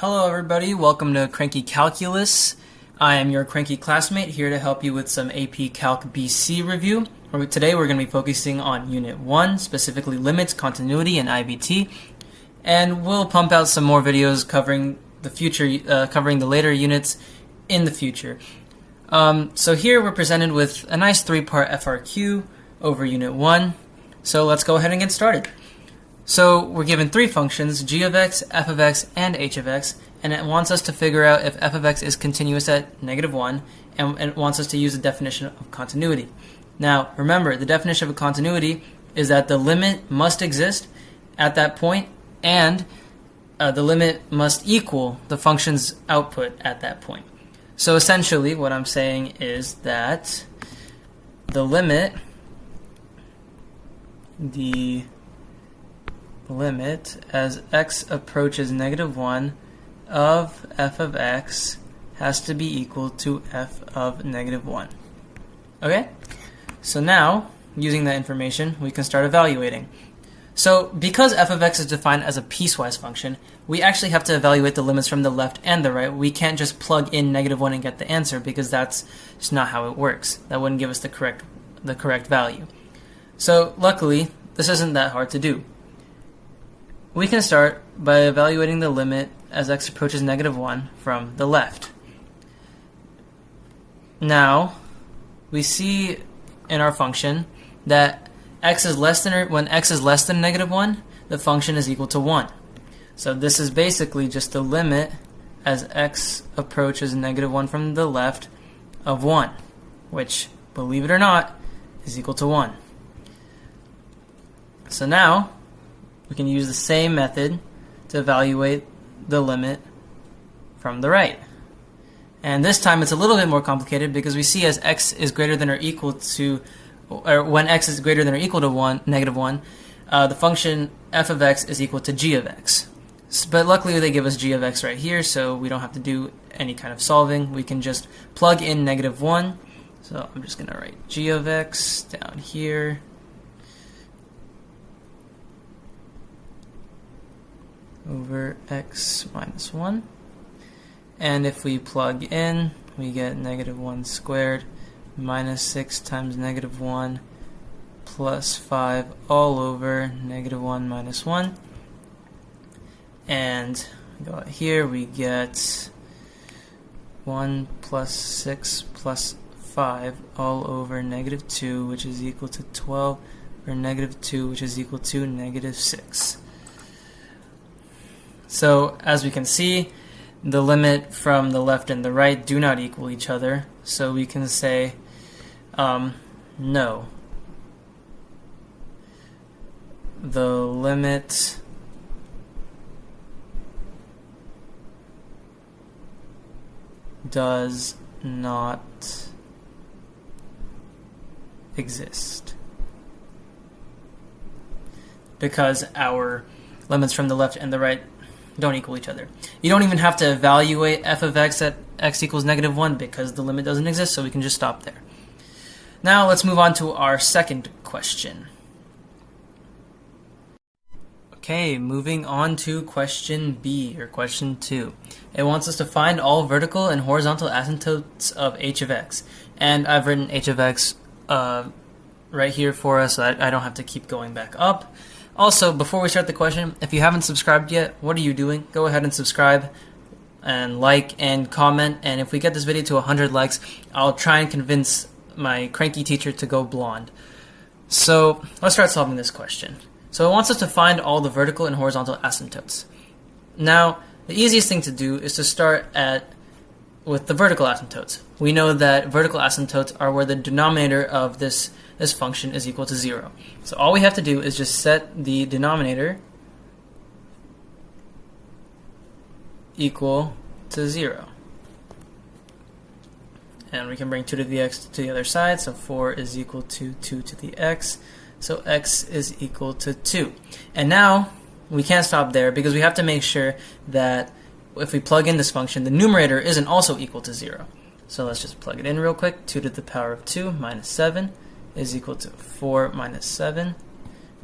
Hello everybody, welcome to Cranky Calculus. I am your cranky classmate here to help you with some AP Calc BC review. Today we're going to be focusing on Unit 1, specifically limits, continuity, and IVT. And we'll pump out some more videos covering the later units in the future. So here we're presented with a nice 3-part FRQ over Unit 1. So let's go ahead and get started. So we're given 3 functions, g of x, f of x, and h of x, and it wants us to figure out if f of x is continuous at -1, and it wants us to use the definition of continuity. Now remember, the definition of a continuity is that the limit must exist at that point, and the limit must equal the function's output at that point. So essentially what I'm saying is that the limit as x approaches -1 of f of x has to be equal to f of -1. Okay? So now, using that information, we can start evaluating. So because f of x is defined as a piecewise function, we actually have to evaluate the limits from the left and the right. We can't just plug in -1 and get the answer, because that's just not how it works. That wouldn't give us the correct value. So luckily, this isn't that hard to do. We can start by evaluating the limit as x approaches -1 from the left. Now, we see in our function that when x is less than -1, the function is equal to 1. So this is basically just the limit as x approaches -1 from the left of 1, which, believe it or not, is equal to 1. So now, we can use the same method to evaluate the limit from the right. And this time it's a little bit more complicated, because we see as x is greater than or equal to, or when x is greater than or equal to -1, the function f of x is equal to g of x. But luckily they give us g of x right here, so we don't have to do any kind of solving. We can just plug in -1. So I'm just going to write g of x down here. Over x minus 1, and if we plug in, we get -1 squared minus 6 times -1 plus 5 all over -1 minus 1, and go out here, we get 1 plus 6 plus 5 all over -2, which is equal to 12, or -2, which is equal to -6. So, as we can see, the limit from the left and the right do not equal each other, so we can say no. The limit does not exist, because our limits from the left and the right don't equal each other. You don't even have to evaluate f of x at x equals -1, because the limit doesn't exist, so we can just stop there. Now let's move on to our second question. Okay, moving on to question B, or question 2. It wants us to find all vertical and horizontal asymptotes of h of x. And I've written h of x right here for us, so I don't have to keep going back up. Also, before we start the question, if you haven't subscribed yet, what are you doing? Go ahead and subscribe and like and comment, and if we get this video to 100 likes, I'll try and convince my cranky teacher to go blonde. So let's start solving this question. So it wants us to find all the vertical and horizontal asymptotes. Now, the easiest thing to do is to start with the vertical asymptotes. We know that vertical asymptotes are where the denominator of this function is equal to 0. So all we have to do is just set the denominator equal to 0. And we can bring 2 to the x to the other side, so 4 is equal to 2 to the x, so x is equal to 2. And now, we can't stop there, because we have to make sure that if we plug in this function, the numerator isn't also equal to 0. So let's just plug it in real quick. 2 to the power of 2 minus 7 is equal to 4 minus 7,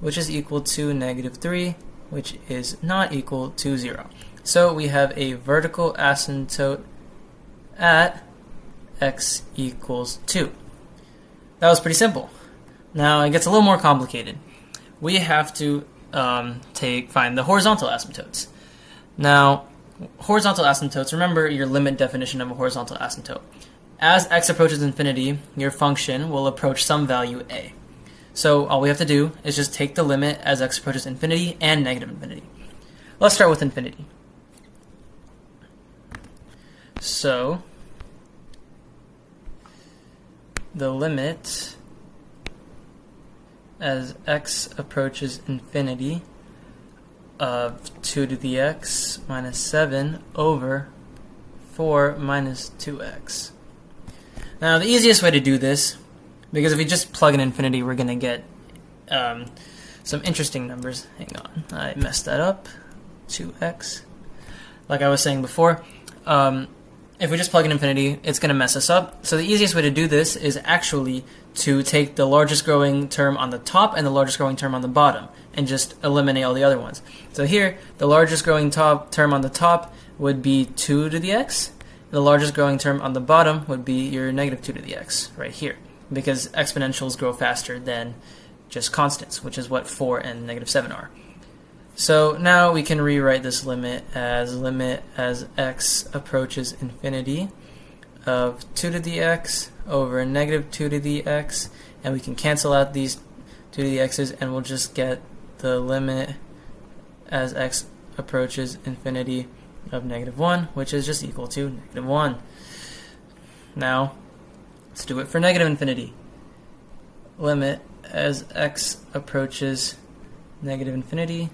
which is equal to -3, which is not equal to 0. So we have a vertical asymptote at x equals 2. That was pretty simple. Now it gets a little more complicated. We have to find the horizontal asymptotes. Now, horizontal asymptotes, remember your limit definition of a horizontal asymptote. As x approaches infinity, your function will approach some value a. So all we have to do is just take the limit as x approaches infinity and negative infinity. Let's start with infinity. So the limit as x approaches infinity of 2 to the x minus 7 over 4 minus 2x. Now the easiest way to do this, because if we just plug in infinity, we're going to get some interesting numbers. Hang on, I messed that up. 2x. Like I was saying before, if we just plug in infinity, it's going to mess us up. So the easiest way to do this is actually to take the largest growing term on the top and the largest growing term on the bottom, and just eliminate all the other ones. So here, the largest growing term on the top would be 2 to the x. The largest growing term on the bottom would be your negative 2 to the x, right here, because exponentials grow faster than just constants, which is what 4 and negative 7 are. So now we can rewrite this limit as x approaches infinity of 2 to the x over negative 2 to the x, and we can cancel out these 2 to the x's, and we'll just get the limit as x approaches infinity of negative 1, which is just equal to negative 1. Now, let's do it for negative infinity. Limit as x approaches negative infinity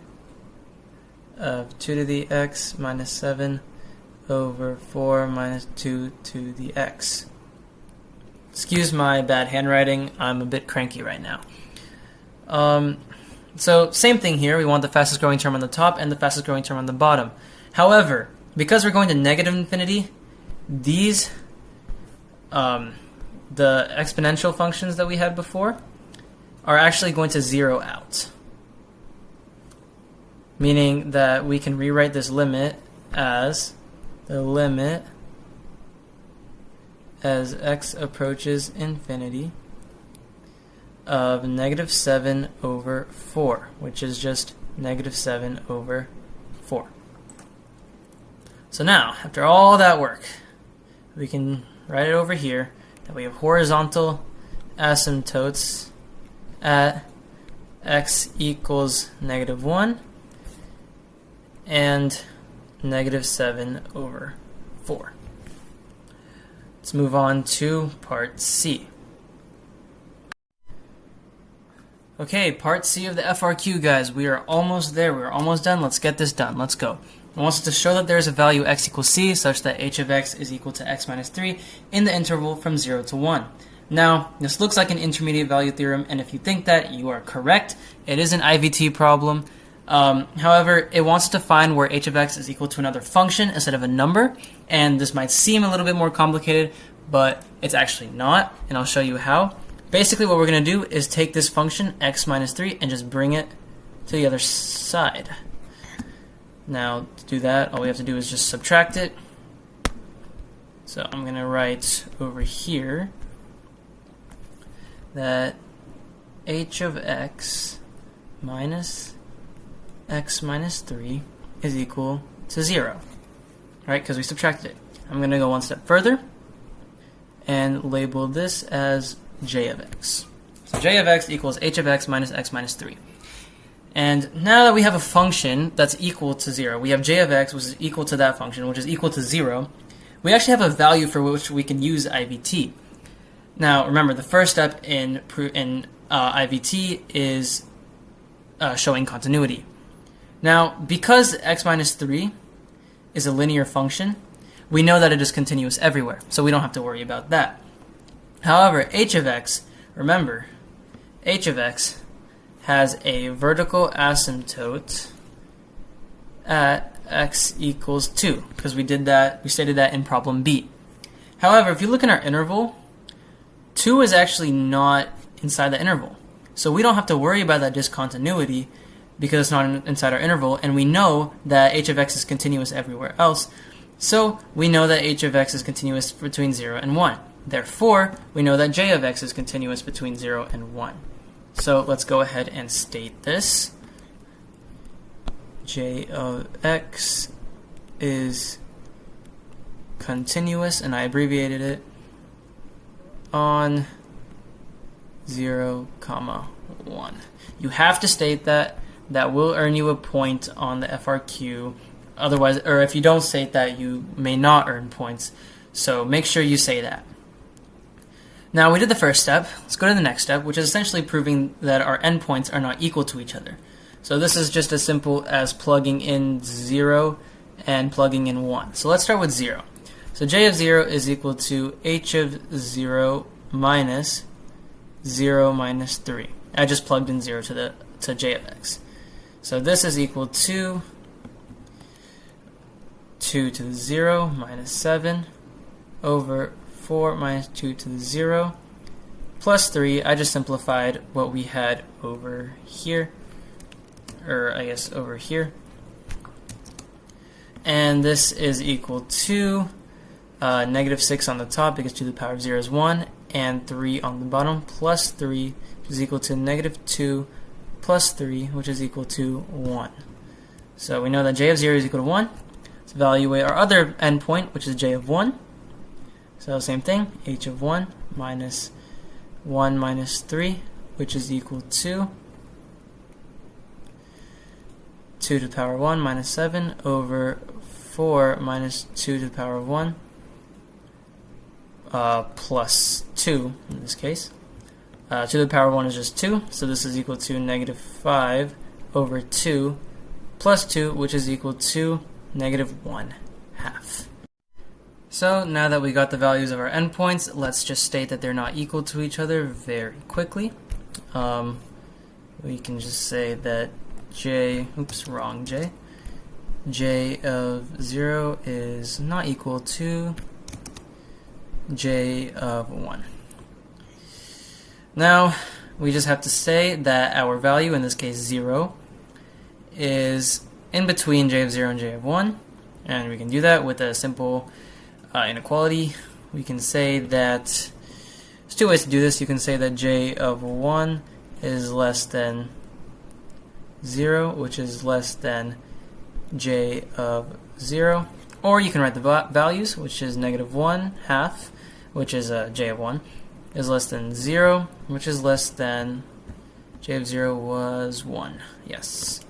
of 2 to the x minus 7 over 4 minus 2 to the x. Excuse my bad handwriting, I'm a bit cranky right now. So same thing here, we want the fastest growing term on the top and the fastest growing term on the bottom. However, because we're going to negative infinity, these, the exponential functions that we had before are actually going to zero out. Meaning that we can rewrite this limit as the limit as x approaches infinity of negative 7 over 4, which is just negative 7 over 4. So now, after all that work, we can write it over here that we have horizontal asymptotes at x equals negative 1 and negative 7 over 4. Let's move on to part C. Okay, part C of the FRQ, guys. We are almost there. We're almost done. Let's get this done. Let's go. It wants us to show that there is a value x equals c such that h of x is equal to x minus 3 in the interval from 0 to 1. Now, this looks like an intermediate value theorem, and if you think that, you are correct. It is an IVT problem. However, it wants to find where h of x is equal to another function instead of a number, and this might seem a little bit more complicated, but it's actually not, and I'll show you how. Basically, what we're going to do is take this function, x minus 3, and just bring it to the other side. Now, to do that, all we have to do is just subtract it. So I'm going to write over here that h of x minus x minus 3 is equal to 0, right? Because we subtracted it. I'm going to go one step further and label this as j of x. So j of x equals h of x minus x minus 3. And now that we have a function that's equal to 0, we have j of x, which is equal to that function, which is equal to 0, we actually have a value for which we can use IVT. Now, remember, the first step in IVT is showing continuity. Now, because x minus 3 is a linear function, we know that it is continuous everywhere, so we don't have to worry about that. However, h of x, remember, h of x has a vertical asymptote at x equals 2, because we stated that in problem B. However, if you look in our interval, 2 is actually not inside the interval. So we don't have to worry about that discontinuity because it's not inside our interval, and we know that h of x is continuous everywhere else, so we know that h of x is continuous between 0 and 1. Therefore, we know that j of x is continuous between 0 and 1. So let's go ahead and state this. J of x is continuous, and I abbreviated it, on 0, 1. You have to state that. That will earn you a point on the FRQ. Otherwise, or if you don't state that, you may not earn points. So make sure you say that. Now we did the first step. Let's go to the next step, which is essentially proving that our endpoints are not equal to each other. So this is just as simple as plugging in 0 and plugging in 1. So let's start with 0. So j of 0 is equal to h of 0 minus 0 minus 3. I just plugged in 0 to j of x. So this is equal to 2 to the 0 minus 7 over 4 minus 2 to the 0 plus 3. I just simplified what we had over here, or I guess over here. And this is equal to negative 6 on the top, because 2 to the power of 0 is 1, and 3 on the bottom, plus 3, which is equal to negative 2 plus 3, which is equal to 1. So we know that j of 0 is equal to 1. Let's evaluate our other endpoint, which is j of 1. So same thing, h of 1 minus 1 minus 3, which is equal to 2 to the power of 1 minus 7 over 4 minus 2 to the power of 1 plus 2 in this case. 2 to the power of 1 is just 2, so this is equal to negative 5 over 2 plus 2, which is equal to negative 1/2. So now that we got the values of our endpoints, let's just state that they're not equal to each other very quickly. We can just say that j of 0 is not equal to j of 1. Now we just have to say that our value, in this case 0, is in between j of 0 and j of 1, and we can do that with a simple inequality. We can say that there's two ways to do this. You can say that j of 1 is less than 0, which is less than j of 0, or you can write the values, which is negative 1/2, which is j of 1, is less than 0, which is less than j of 0 was 1. Yes,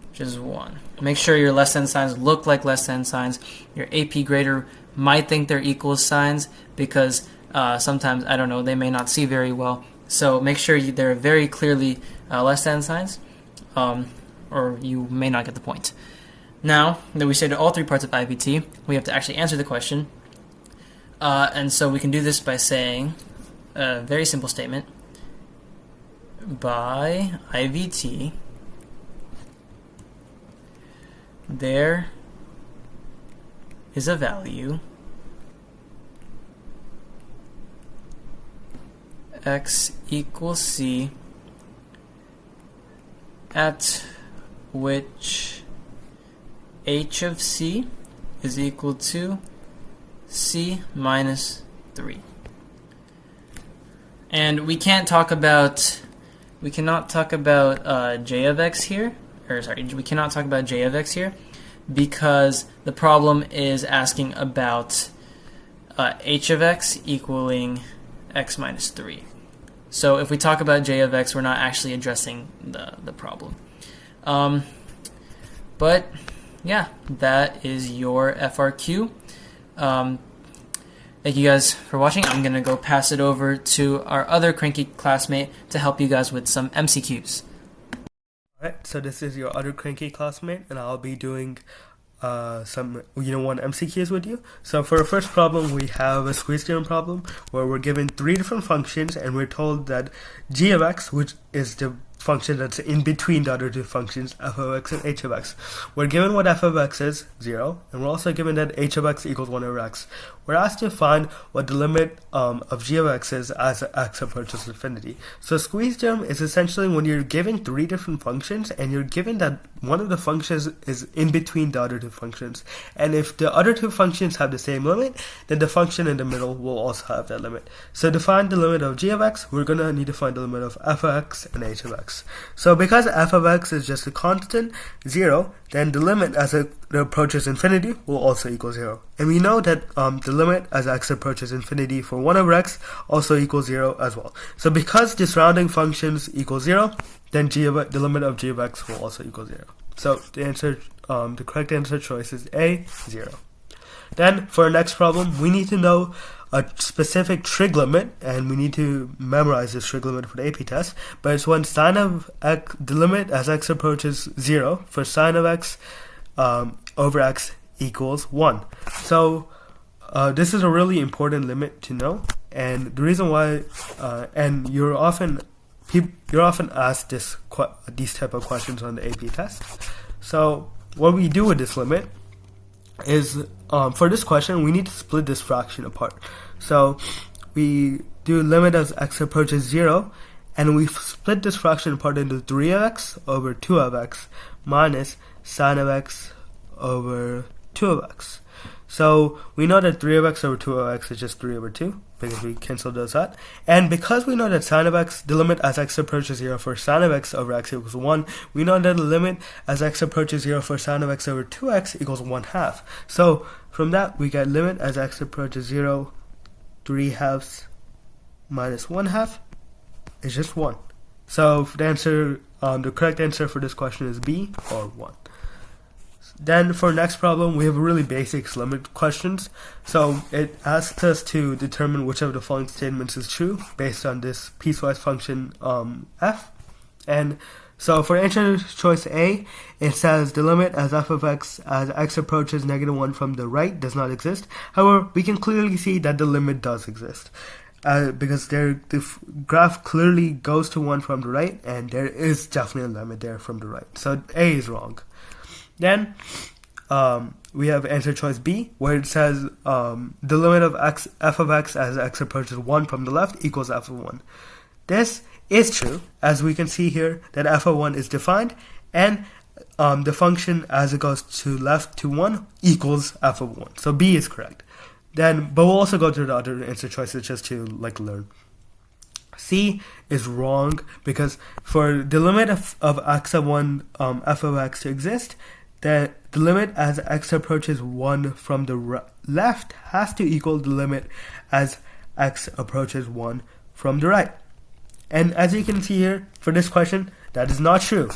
which is 1. Make sure your less than signs look like less than signs. Your AP grader might think they're equal signs because sometimes, I don't know, they may not see very well. So make sure they're very clearly less than signs, or you may not get the point. Now that we stated all three parts of IVT, we have to actually answer the question. And so we can do this by saying a very simple statement. By IVT, there is a value x equals c at which h of c is equal to c minus 3. And we cannot talk about j of x here, we cannot talk about j of x here because the problem is asking about h of x equaling x minus 3. So if we talk about j of x, we're not actually addressing the problem. But yeah, that is your FRQ. Thank you guys for watching. I'm going to go pass it over to our other cranky classmate to help you guys with some MCQs. Alright, so this is your other cranky classmate, and I'll be doing some Unit 1 MCQs with you. So for our first problem, we have a Squeeze Theorem problem where we're given three different functions, and we're told that g of x, which is the function that's in between the other two functions, f of x and h of x. We're given what f of x is, 0, and we're also given that h of x equals 1 over x. We're asked to find what the limit of g of x is as x approaches infinity. So Squeeze Theorem is essentially when you're given three different functions and you're given that one of the functions is in between the other two functions. And if the other two functions have the same limit, then the function in the middle will also have that limit. So to find the limit of g of x, we're going to need to find the limit of f of x and h of x. So because f of x is just a constant, 0, then the limit as it approaches infinity will also equal 0. And we know that the limit as x approaches infinity for 1 over x also equals 0 as well. So because the surrounding functions equal 0, then the limit of g of x will also equal 0. So the correct answer choice is A, 0. Then for our next problem, we need to know a specific trig limit, and we need to memorize this trig limit for the AP test. But it's when sine of x, the limit as x approaches 0 for sine of x over x equals 1. So this is a really important limit to know, and the reason why, and you're often asked these type of questions on the AP test. So what we do with this limit is, for this question, we need to split this fraction apart. So we do limit as x approaches 0, and we split this fraction apart into 3 of x over 2 of x minus sine of x over 2 of x. So we know that 3 of x over 2 of x is just 3 over 2, because we cancel those out. And because we know that sine of x, the limit as x approaches 0 for sine of x over x equals 1, we know that the limit as x approaches 0 for sine of x over 2x equals 1/2. So from that, we get limit as x approaches 0, 3/2 minus 1/2 is just 1. So the answer, the correct answer for this question is B, or 1. Then for next problem, we have really basic limit questions. So it asks us to determine which of the following statements is true based on this piecewise function f. And so for answer choice A, it says the limit as f of x as x approaches -1 from the right does not exist. However, we can clearly see that the limit does exist. Because the graph clearly goes to 1 from the right, and there is definitely a limit there from the right. So A is wrong. Then we have answer choice B, where it says the limit of f of x as x approaches 1 from the left equals f of 1. This is true, as we can see here that f of 1 is defined, and the function as it goes to left to 1 equals f of 1. So B is correct. But we'll also go to the other answer choices just to learn. C is wrong, because for the limit of x of 1 f of x to exist, the limit as x approaches 1 from the left has to equal the limit as x approaches 1 from the right. And as you can see here, for this question, that is not true.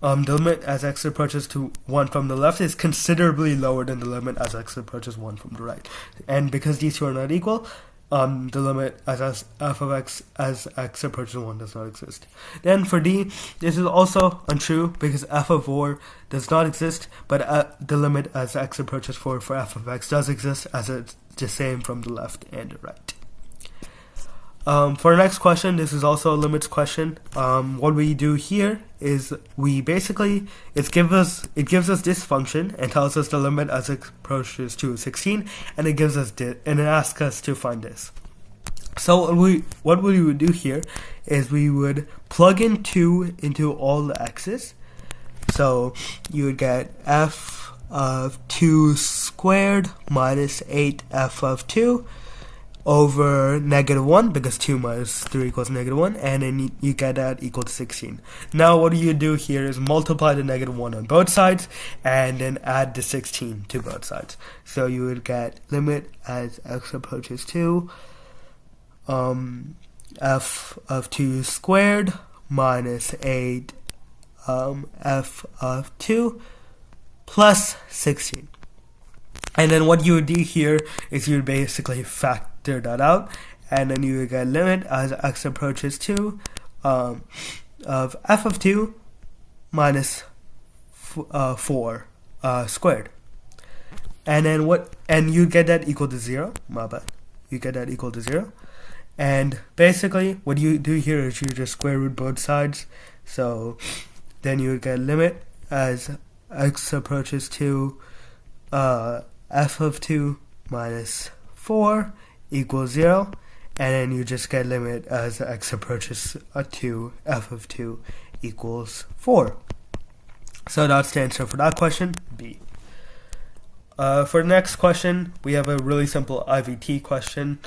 The limit as x approaches to 1 from the left is considerably lower than the limit as x approaches 1 from the right. And because these two are not equal, the limit as f of x as x approaches 1 does not exist. Then for D, this is also untrue, because f of 4 does not exist, but the limit as x approaches 4 for f of x does exist, as it's the same from the left and the right. For our next question, this is also a limits question. What we do here is we basically, it gives us this function and tells us the limit as it approaches to 16, and it gives us and it asks us to find this. So what we would do here is we would plug in 2 into all the x's. So you would get f of 2 squared minus 8f of 2 over -1, because 2 minus 3 equals -1, and then you get that equal to 16. Now what you do here is multiply the -1 on both sides, and then add the 16 to both sides. So you would get limit as x approaches 2, f of 2 squared minus 8 f of 2 plus 16. And then what you would do here is you would basically factor that out, and then you would get limit as x approaches 2 of f of 2 minus 4 squared. And then you get that equal to 0. My bad. You get that equal to 0. And basically what you do here is you just square root both sides. So then you would get limit as x approaches to f of 2 minus 4 equals 0, and then you just get limit as x approaches to f of 2 equals 4. So that's the answer for that question, B. For the next question, we have a really simple IVT question,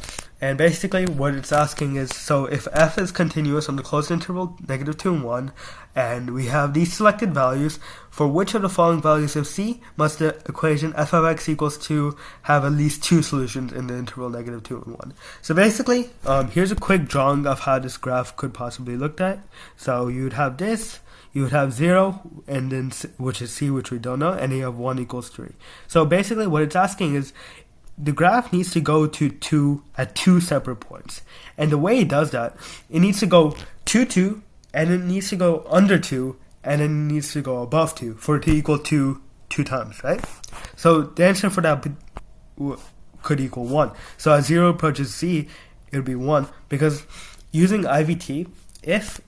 and basically what it's asking is, so if f is continuous on the closed interval -2 and 1, and we have these selected values, for which of the following values of c must the equation f of x equals 2 have at least 2 solutions in the interval -2 and 1? So basically, here's a quick drawing of how this graph could possibly look at. So you'd have this, you would have 0, and then which is c, which we don't know, and you have 1 equals 3. So basically what it's asking is, the graph needs to go to 2 at 2 separate points. And the way it does that, it needs to go to 2, and it needs to go under 2, and then it needs to go above 2 for it to equal 2 times, right? So the answer for that could equal 1. So as 0 approaches c, it would be 1, because using IVT, if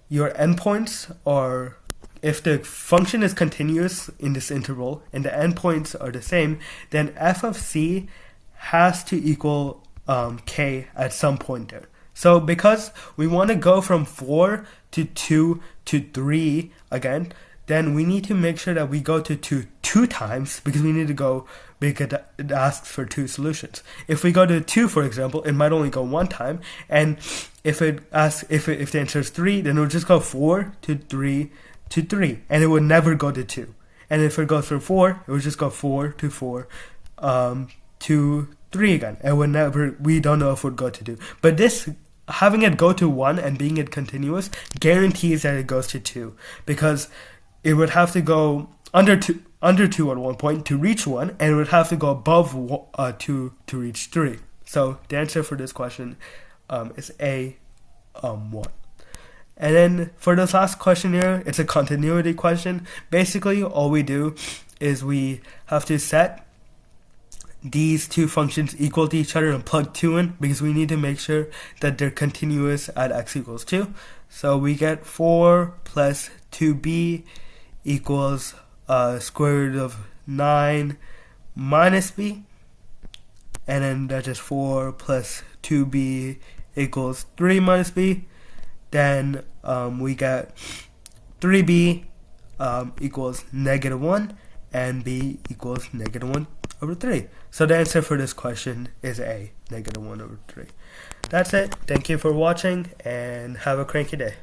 your endpoints are, if the function is continuous in this interval and the endpoints are the same, then f of c has to equal k at some point there. So because we want to go from 4 to 2 to 3 again, then we need to make sure that we go to 2 times, because we need to go, because it asks for 2 solutions. If we go to 2, for example, it might only go 1 time, and if it asks, if the answer is 3, then it would just go 4 to 3 to 3, and it would never go to 2. And if it goes from 4, it would just go 4 to 4 to 3 again. It would never, we don't know if it would go to 2. But this, having it go to 1 and being it continuous, guarantees that it goes to 2, because it would have to go under 2 at one point to reach 1, and it would have to go above 2 to reach 3. So the answer for this question is A, 1. And then for this last question here, it's a continuity question. Basically, all we do is we have to set these two functions equal to each other and plug 2 in, because we need to make sure that they're continuous at x equals 2. So we get 4 plus 2b equals square root of 9 minus b, and then that's just 4 plus 2b equals 3 minus b. Then we get 3b equals -1, and b equals -1 over 3. So the answer for this question is A, -1 over 3. That's it. Thank you for watching, and have a cranky day.